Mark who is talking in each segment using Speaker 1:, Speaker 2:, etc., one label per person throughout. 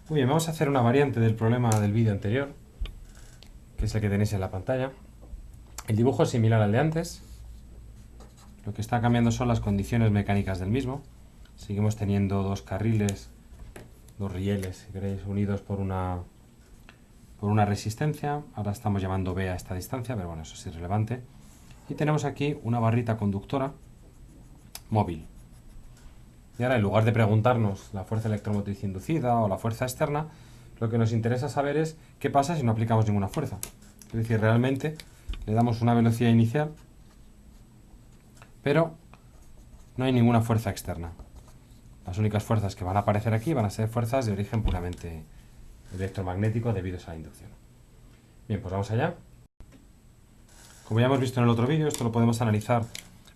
Speaker 1: Muy bien, vamos a hacer una variante del problema del vídeo anterior, que es el que tenéis en la pantalla. El dibujo es similar al de antes. Lo que está cambiando son las condiciones mecánicas del mismo. Seguimos teniendo dos carriles, dos rieles, si queréis, unidos por una resistencia. Ahora estamos llamando B a esta distancia, pero bueno, eso es irrelevante. Y tenemos aquí una barrita conductora móvil. Y ahora, en lugar de preguntarnos la fuerza electromotriz inducida o la fuerza externa, lo que nos interesa saber es qué pasa si no aplicamos ninguna fuerza. Es decir, realmente le damos una velocidad inicial, pero no hay ninguna fuerza externa. Las únicas fuerzas que van a aparecer aquí van a ser fuerzas de origen puramente electromagnético debido a la inducción. Bien, pues vamos allá. Como ya hemos visto en el otro vídeo, esto lo podemos analizar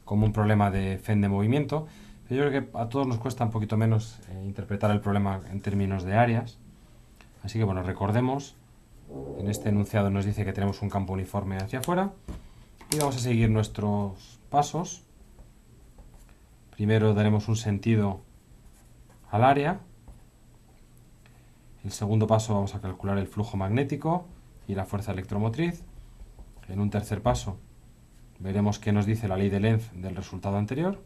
Speaker 1: como un problema de FEM de movimiento. Yo creo que a todos nos cuesta un poquito menos interpretar el problema en términos de áreas. Así que bueno, recordemos, en este enunciado nos dice que tenemos un campo uniforme hacia afuera y vamos a seguir nuestros pasos. Primero daremos un sentido al área. El segundo paso vamos a calcular el flujo magnético y la fuerza electromotriz. En un tercer paso veremos qué nos dice la ley de Lenz del resultado anterior.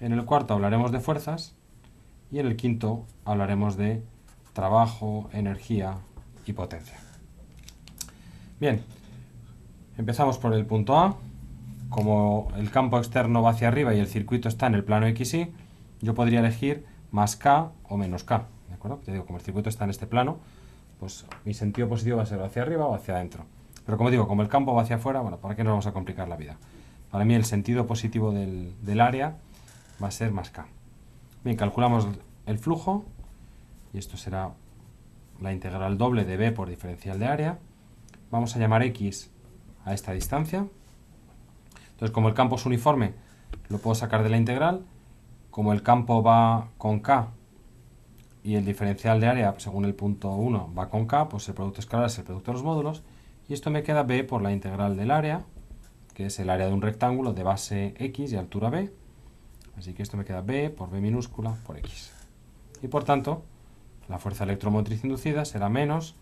Speaker 1: En el cuarto hablaremos de fuerzas y en el quinto hablaremos de trabajo, energía y potencia. Bien, empezamos por el punto A. Como el campo externo va hacia arriba y el circuito está en el plano XY, yo podría elegir más K o menos K. ¿De acuerdo? Te digo, como el circuito está en este plano, pues mi sentido positivo va a ser hacia arriba o hacia adentro. Pero como digo, como el campo va hacia afuera, bueno, ¿para qué nos vamos a complicar la vida? Para mí el sentido positivo del área va a ser más K. Bien, calculamos el flujo y esto será la integral doble de B por diferencial de área. Vamos a llamar X a esta distancia. Entonces, como el campo es uniforme, lo puedo sacar de la integral. Como el campo va con K y el diferencial de área, según el punto 1, va con K, pues el producto escalar es el producto de los módulos. Y esto me queda B por la integral del área, que es el área de un rectángulo de base X y altura B. Así que esto me queda B por B minúscula por X. Y por tanto, la fuerza electromotriz inducida será menos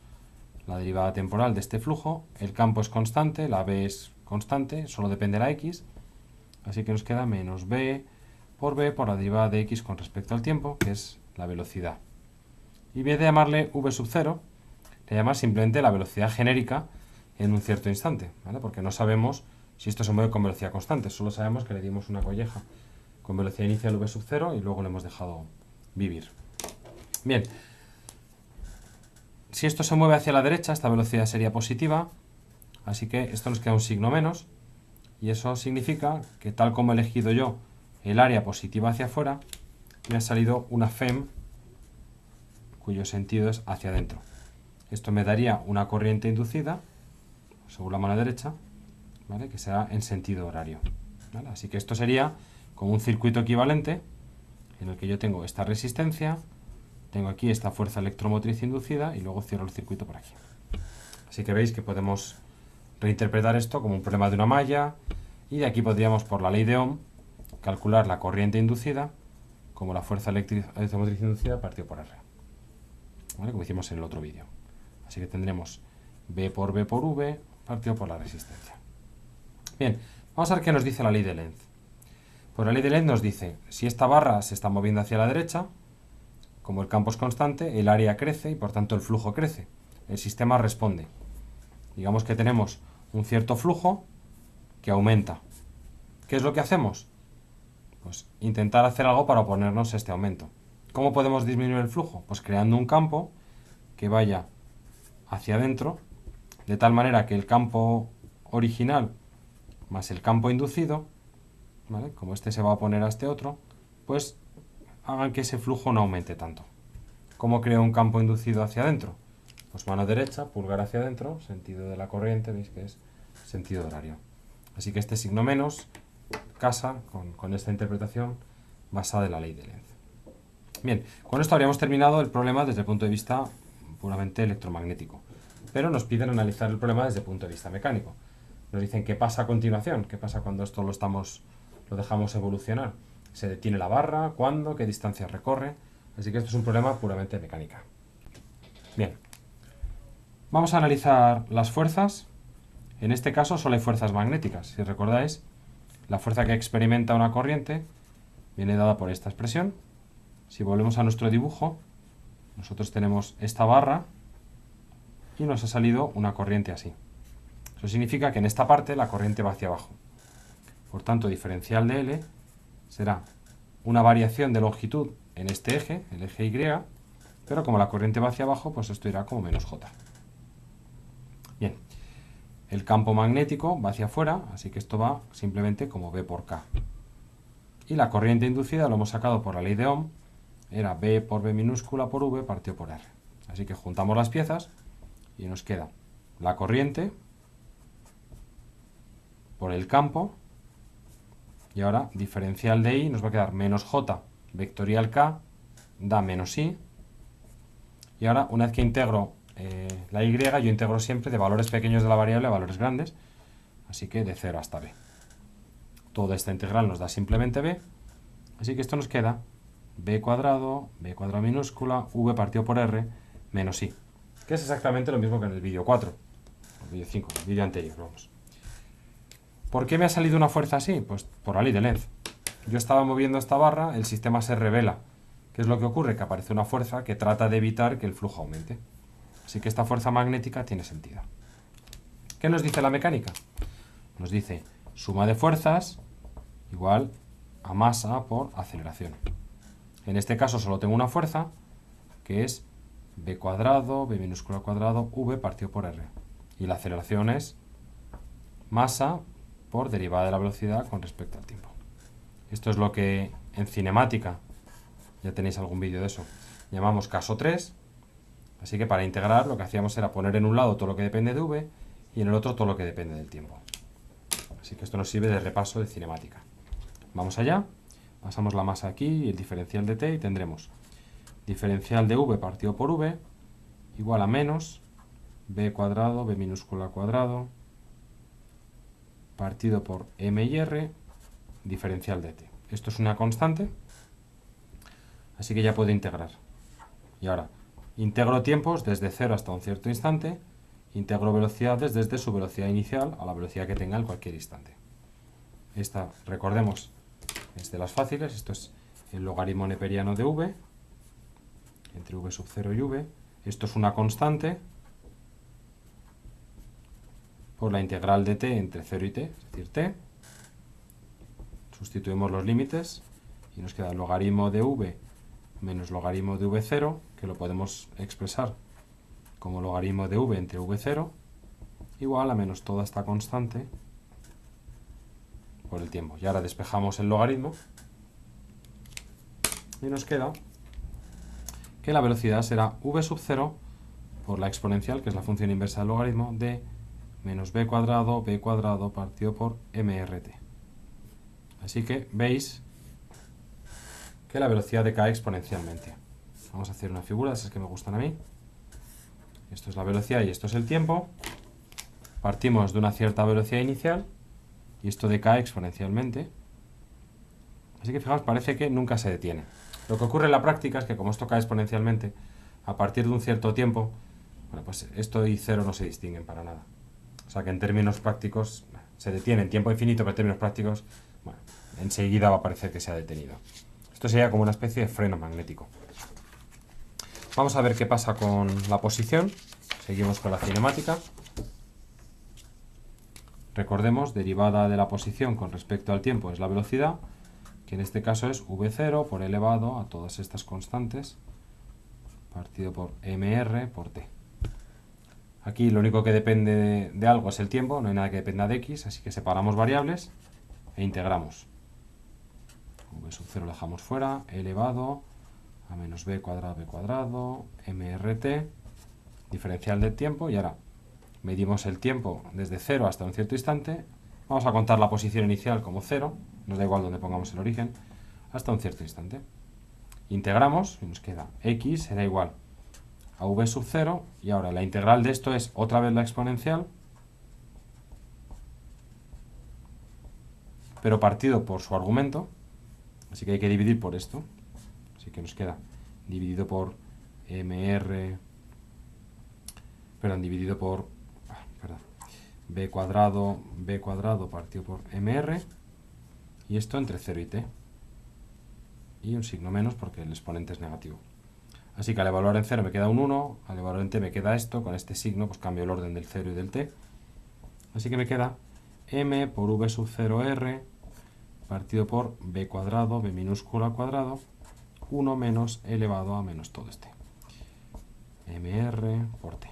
Speaker 1: la derivada temporal de este flujo. El campo es constante, la B es constante, solo depende de la X. Así que nos queda menos B por la derivada de X con respecto al tiempo, que es la velocidad. Y en vez de llamarle V sub 0, le llamas simplemente la velocidad genérica en un cierto instante, ¿vale? Porque no sabemos si esto se mueve con velocidad constante, solo sabemos que le dimos una colleja con velocidad inicial V sub 0 y luego le hemos dejado vivir. Bien, si esto se mueve hacia la derecha, esta velocidad sería positiva, así que esto nos queda un signo menos, y eso significa que tal como he elegido yo el área positiva hacia afuera, me ha salido una FEM cuyo sentido es hacia adentro. Esto me daría una corriente inducida, según la mano derecha, ¿vale? Que será en sentido horario, ¿vale? Así que esto sería como un circuito equivalente en el que yo tengo esta resistencia, tengo aquí esta fuerza electromotriz inducida y luego cierro el circuito por aquí. Así que veis que podemos reinterpretar esto como un problema de una malla y de aquí podríamos, por la ley de Ohm, calcular la corriente inducida como la fuerza electromotriz inducida partido por R, ¿vale? Como hicimos en el otro vídeo. Así que tendremos B por V partido por la resistencia. Bien, vamos a ver qué nos dice la ley de Lenz. Pues la ley de Lenz nos dice, si esta barra se está moviendo hacia la derecha, como el campo es constante, el área crece y por tanto el flujo crece. El sistema responde. Digamos que tenemos un cierto flujo que aumenta. ¿Qué es lo que hacemos? Pues intentar hacer algo para oponernos a este aumento. ¿Cómo podemos disminuir el flujo? Pues creando un campo que vaya hacia adentro, de tal manera que el campo original más el campo inducido, ¿vale? Como este se va a oponer a este otro, pues hagan que ese flujo no aumente tanto. ¿Cómo creo un campo inducido hacia adentro? Pues mano derecha, pulgar hacia adentro, sentido de la corriente, veis que es sentido horario. Así que este signo menos casa con esta interpretación basada en la ley de Lenz. Bien, con esto habríamos terminado el problema desde el punto de vista puramente electromagnético. Pero nos piden analizar el problema desde el punto de vista mecánico. Nos dicen qué pasa a continuación, qué pasa cuando esto lo dejamos evolucionar. ¿Se detiene la barra? ¿Cuándo? ¿Qué distancia recorre? Así que esto es un problema puramente mecánica. Bien, vamos a analizar las fuerzas. En este caso solo hay fuerzas magnéticas. Si recordáis, la fuerza que experimenta una corriente viene dada por esta expresión. Si volvemos a nuestro dibujo, nosotros tenemos esta barra y nos ha salido una corriente así. Eso significa que en esta parte la corriente va hacia abajo. Por tanto, diferencial de L será una variación de longitud en este eje, el eje Y, pero como la corriente va hacia abajo, pues esto irá como menos J. Bien, el campo magnético va hacia afuera, así que esto va simplemente como B por K. Y la corriente inducida lo hemos sacado por la ley de Ohm, era B por B minúscula por V partido por R. Así que juntamos las piezas y nos queda la corriente por el campo, y ahora diferencial de I nos va a quedar menos J vectorial K da menos I, y ahora una vez que integro la Y, yo integro siempre de valores pequeños de la variable a valores grandes, así que de 0 hasta B. Toda esta integral nos da simplemente B, así que esto nos queda B cuadrado minúscula, V partido por R menos I, que es exactamente lo mismo que en el vídeo 4, el vídeo 5, el vídeo anterior, vamos. ¿Por qué me ha salido una fuerza así? Pues por la ley de Lenz. Yo estaba moviendo esta barra, el sistema se revela. ¿Qué es lo que ocurre? Que aparece una fuerza que trata de evitar que el flujo aumente. Así que esta fuerza magnética tiene sentido. ¿Qué nos dice la mecánica? Nos dice suma de fuerzas igual a masa por aceleración. En este caso solo tengo una fuerza, que es B cuadrado, B minúscula cuadrado, V partido por R. Y la aceleración es masa por derivada de la velocidad con respecto al tiempo. Esto es lo que en cinemática, ya tenéis algún vídeo de eso, llamamos caso 3. Así que para integrar lo que hacíamos era poner en un lado todo lo que depende de V y en el otro todo lo que depende del tiempo. Así que esto nos sirve de repaso de cinemática. Vamos allá, pasamos la masa aquí y el diferencial de t y tendremos diferencial de V partido por V igual a menos B cuadrado, B minúscula cuadrado, partido por M y R, diferencial de t. Esto es una constante, así que ya puedo integrar. Y ahora, integro tiempos desde 0 hasta un cierto instante, integro velocidades desde su velocidad inicial a la velocidad que tenga en cualquier instante. Esta, recordemos, es de las fáciles, esto es el logaritmo neperiano de V, entre V sub 0 y V. Esto es una constante por la integral de t entre 0 y t, es decir, t. Sustituimos los límites y nos queda el logaritmo de V menos logaritmo de V0, que lo podemos expresar como logaritmo de V entre V0, igual a menos toda esta constante por el tiempo. Y ahora despejamos el logaritmo y nos queda que la velocidad será V sub 0 por la exponencial, que es la función inversa del logaritmo, de menos B cuadrado partido por MRT. Así que veis que la velocidad decae exponencialmente. Vamos a hacer una figura de esas que me gustan a mí. Esto es la velocidad y esto es el tiempo. Partimos de una cierta velocidad inicial y esto decae exponencialmente. Así que fijaos, parece que nunca se detiene. Lo que ocurre en la práctica es que como esto cae exponencialmente, a partir de un cierto tiempo, bueno, pues esto y cero no se distinguen para nada. O sea que en términos prácticos se detiene en tiempo infinito, pero en términos prácticos, bueno, enseguida va a parecer que se ha detenido. Esto sería como una especie de freno magnético. Vamos a ver qué pasa con la posición. Seguimos con la cinemática. Recordemos, derivada de la posición con respecto al tiempo es la velocidad, que en este caso es V0 por elevado a todas estas constantes, partido por MR por T. Aquí lo único que depende de algo es el tiempo, no hay nada que dependa de X, así que separamos variables e integramos. V sub 0 lo dejamos fuera, elevado a menos B cuadrado, MRT, diferencial del tiempo, y ahora medimos el tiempo desde 0 hasta un cierto instante. Vamos a contar la posición inicial como 0, nos da igual donde pongamos el origen, hasta un cierto instante. Integramos y nos queda X será igual a V sub 0, y ahora la integral de esto es otra vez la exponencial, pero partido por su argumento, así que hay que dividir por esto. Así que nos queda dividido por MR perdón, dividido por, perdón, b cuadrado partido por mr, y esto entre 0 y t, y un signo menos porque el exponente es negativo. Así que al evaluar en 0 me queda un 1, al evaluar en t me queda esto, con este signo pues cambio el orden del 0 y del t, así que me queda m por v sub 0r partido por b cuadrado, b minúscula al cuadrado, 1 menos elevado a menos todo este, mr por t.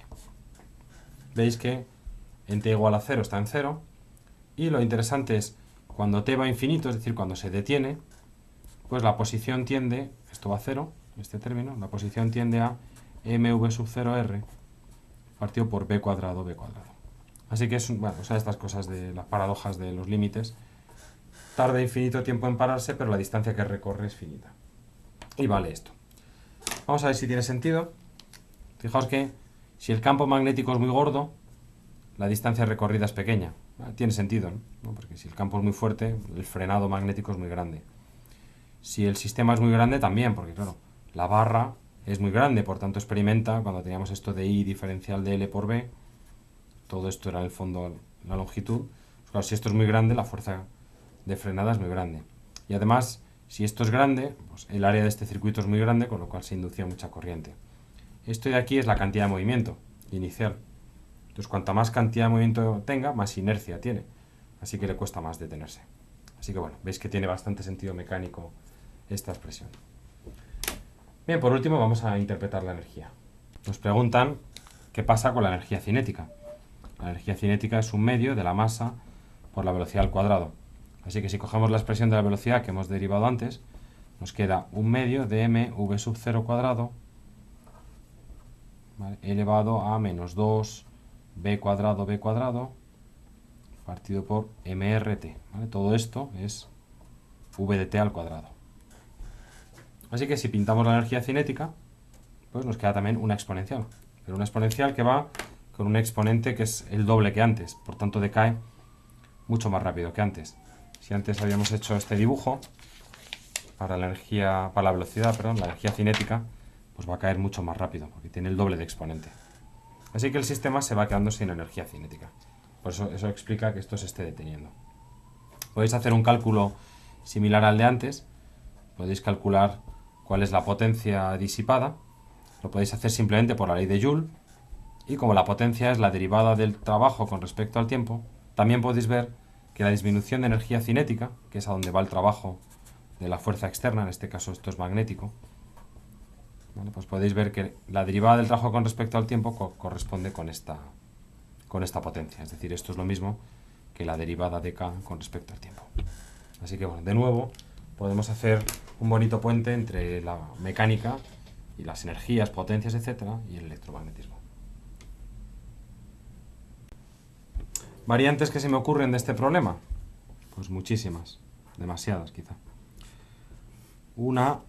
Speaker 1: Veis que en t igual a 0 está en 0, y lo interesante es cuando t va a infinito, es decir, cuando se detiene, pues la posición tiende, esto va a 0, este término, la posición tiende a mv sub 0r partido por b cuadrado, b cuadrado. Así que es, bueno, son estas cosas de las paradojas de los límites. Tarda infinito tiempo en pararse, pero la distancia que recorre es finita. Y vale esto. Vamos a ver si tiene sentido. Fijaos que si el campo magnético es muy gordo, la distancia recorrida es pequeña. Tiene sentido, ¿no? Porque si el campo es muy fuerte, el frenado magnético es muy grande. Si el sistema es muy grande, también, porque claro, la barra es muy grande, por tanto experimenta, cuando teníamos esto de I diferencial de L por B, todo esto era en el fondo la longitud. Pues claro, si esto es muy grande, la fuerza de frenada es muy grande. Y además, si esto es grande, pues el área de este circuito es muy grande, con lo cual se inducía mucha corriente. Esto de aquí es la cantidad de movimiento inicial. Entonces, cuanta más cantidad de movimiento tenga, más inercia tiene. Así que le cuesta más detenerse. Así que bueno, veis que tiene bastante sentido mecánico esta expresión. Bien, por último vamos a interpretar la energía. Nos preguntan qué pasa con la energía cinética. La energía cinética es un medio de la masa por la velocidad al cuadrado. Así que si cogemos la expresión de la velocidad que hemos derivado antes, nos queda un medio de mv sub 0 cuadrado, ¿vale?, elevado a menos 2 b cuadrado partido por mrt. ¿Vale? Todo esto es v de t al cuadrado. Así que si pintamos la energía cinética, pues nos queda también una exponencial. Pero una exponencial que va con un exponente que es el doble que antes, por tanto decae mucho más rápido que antes. Si antes habíamos hecho este dibujo para la velocidad, la energía cinética, pues va a caer mucho más rápido, porque tiene el doble de exponente. Así que el sistema se va quedando sin energía cinética. Por eso explica que esto se esté deteniendo. Podéis hacer un cálculo similar al de antes. Podéis calcular cuál es la potencia disipada. Lo podéis hacer simplemente por la ley de Joule. Y como la potencia es la derivada del trabajo con respecto al tiempo, también podéis ver que la disminución de energía cinética, que es a donde va el trabajo de la fuerza externa, en este caso esto es magnético, ¿vale?, pues podéis ver que la derivada del trabajo con respecto al tiempo corresponde con esta potencia. Es decir, esto es lo mismo que la derivada de k con respecto al tiempo. Así que bueno, de nuevo podemos hacer un bonito puente entre la mecánica y las energías, potencias, etcétera, y el electromagnetismo. ¿Variantes que se me ocurren de este problema? Pues muchísimas, demasiadas quizá. Una,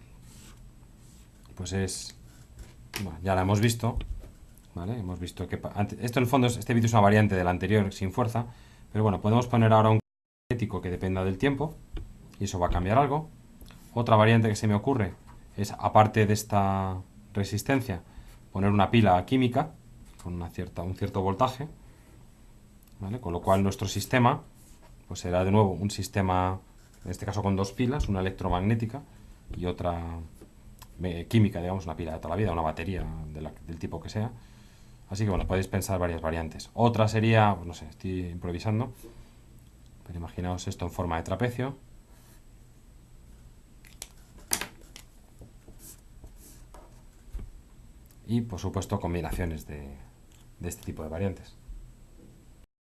Speaker 1: pues es, bueno, ya la hemos visto, ¿vale? Hemos visto que esto en el fondo, este vídeo es una variante del anterior sin fuerza, pero bueno, podemos poner ahora un magnético que dependa del tiempo, y eso va a cambiar algo. Otra variante que se me ocurre es, aparte de esta resistencia, poner una pila química con un cierto voltaje, ¿vale? Con lo cual nuestro sistema pues será de nuevo un sistema, en este caso con dos pilas, una electromagnética y otra química, digamos, una pila de toda la vida, una batería del tipo que sea. Así que bueno, podéis pensar varias variantes. Otra sería, pues no sé, estoy improvisando, pero imaginaos esto en forma de trapecio. Y por supuesto combinaciones de este tipo de variantes.